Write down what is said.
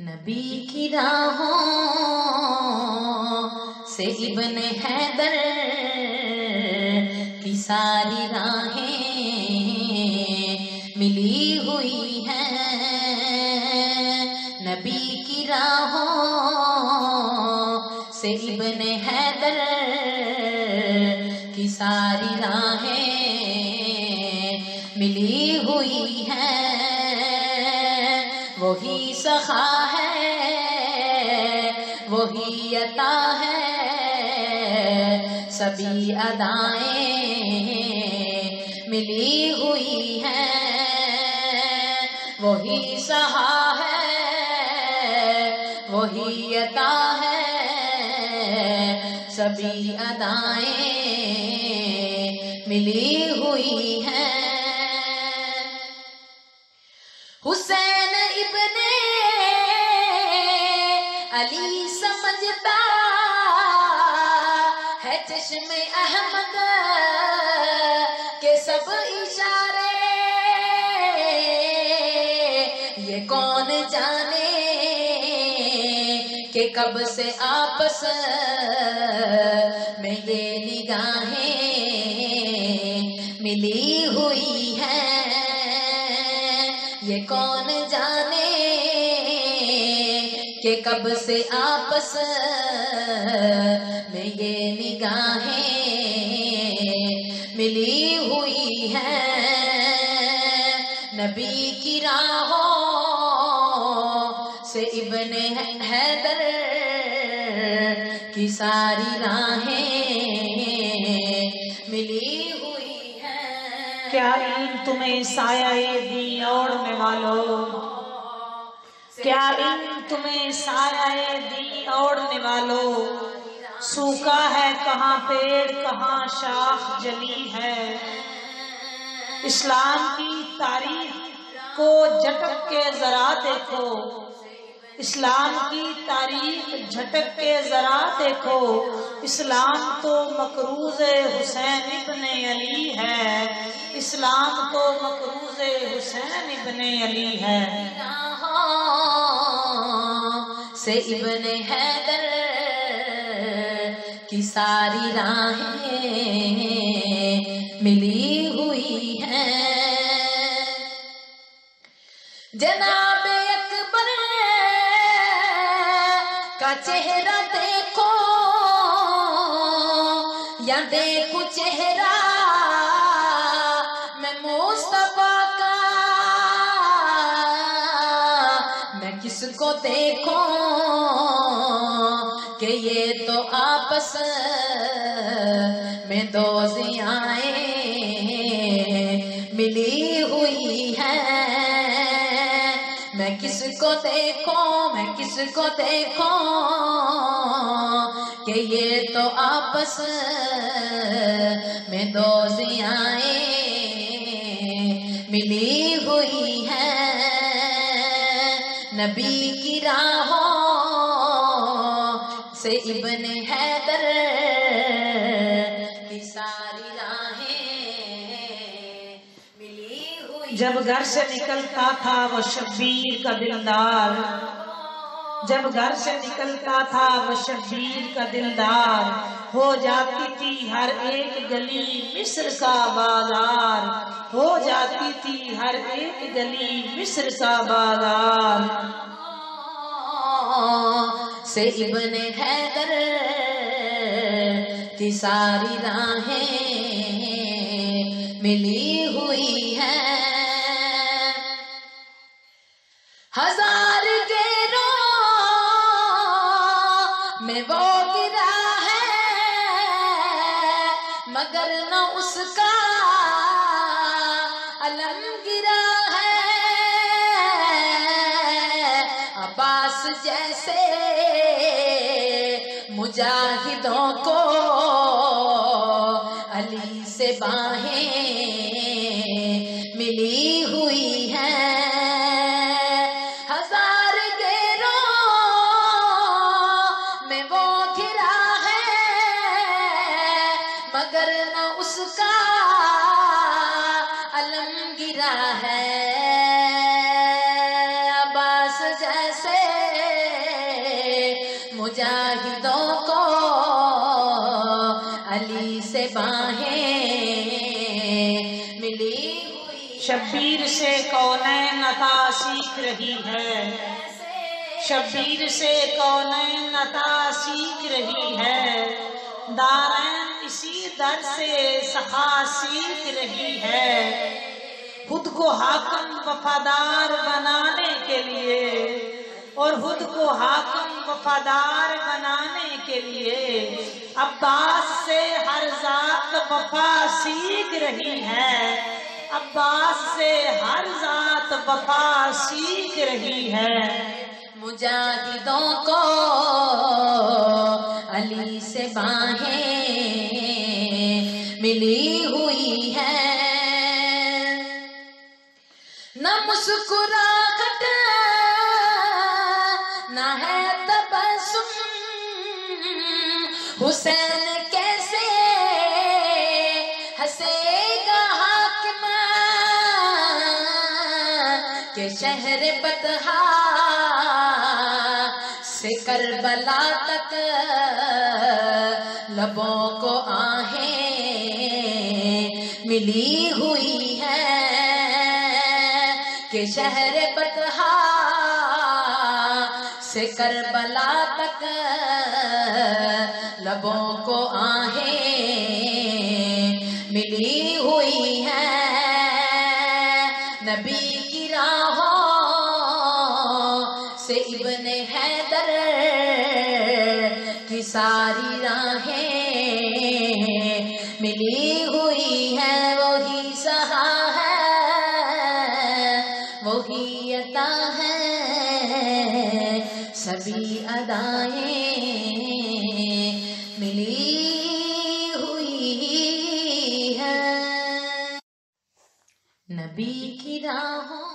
نبی کی راہوں سے ابن حیدر کی ساری راہیں ملی ہوئی ہیں۔ نبی کی راہوں سے ابن حیدر کی ساری راہیں ملی ہوئی ہیں۔ وہی سخا ہے، وہی عطا ہے، سبھی ادائیں ملی ہوئی ہیں۔ وہی سہا ہے، وہی عطا ہے، سبھی ادائیں ملی ہوئی ہیں۔ حسین ابن علی سمجھتا ہے چشم احمد کے سب اشارے، یہ کون جانے کہ کب سے آپس میں یہ نگاہیں ملی ہوئی ہیں۔ یہ کون جانے کہ کب سے آپس میں یہ نگاہیں ملی ہوئی ہیں۔ نبی کی راہوں سے ابن حیدر کی ساری راہیں ملی ہوئی ہیں۔ کیا علم تمہیں سایہ دین اوڑھنے والوں، کیا علم تمہیں سایہ دین اوڑھنے والوں، سوکھا ہے کہاں پیڑ کہاں شاخ جلی ہے۔ اسلام کی تاریخ کو جھٹک کے ذرا دیکھو، اسلام کی تاریخ جھٹک کے ذرا دیکھو، اسلام تو مکروز حسین ابن علی ہے، اسلام تو مکروز حسین ابن علی ہے۔ سے ابن حیدر کی ساری راہیں ملی ہوئی ہیں۔ جناب اکبر کا چہرہ دیکھو یا دیکھو چہرہ میں مصطفیٰ کا، میں کس کو دیکھوں کہ یہ تو آپس میں دو ضیائیں ملی ہوئی ہیں۔ میں کس کو دیکھوں، میں کس کو دیکھوں کہ یہ تو آپس میں دو ضیائیں ملی ہوئی ہیں۔ نبی کی راہوں سے ابن حیدر کی ساری راہیں ملی ہوئی۔ جب گھر سے نکلتا تھا وہ شبیر کا دلدار، جب گھر سے نکلتا تھا وہ شبیر کا دلدار، ہو جاتی تھی ہر ایک گلی مصر کا بازار، ہو جاتی تھی ہر ایک گلی مصر کا بازار۔ سے ابن حیدر کی ساری راہیں ملی ہوئی ہیں۔ ہزار گیروں میں وہ گرا ہے مگر نہ اس کا علم گرا ہے۔ عباس جیسے مجاہدوں کو علی سے باہیں ملی ہوئی ہیں۔ ہزار گیروں میں وہ گھرا ہے مگر نہ اس کا علم گرا ہے۔ عباس جیسے مجاہدوں کو علی سے باہیں ملی ہوئی، شبیر سے کونین عطا سیکھ رہی ہے، شبیر سے کونین عطا سیکھ رہی ہے، دارین اسی در سے سخا سیکھ رہی ہے، خود کو حاکم وفادار بنانے کے لیے، اور خود کو حاکم وفادار بنانے کے لیے عباس سے ہر ذات وفا سیکھ رہی ہے، عباس سے ہر ذات وفا سیکھ رہی ہے۔ مجاہدوں کو علی سے باہیں ملی ہوئی ہے، نہ مسکراہٹ نہ ہے تبسم، حسین کیسے ہنسے گا حاکم کہ شہر بطحا سے کربلا تک لبوں کو آہیں ملی ہوئی ہے، کہ شہر بطحا سے کربلا تک لبوں کو آہیں ملی ہوئی ہے، نبی کی راہوں سے ابن حیدر کی ساری راہیں ملی ہوئی ہے، وہی سہا ہے وہی عطا ہے، سبھی ادائیں ملی ہوئی ہے، نبی کی راہوں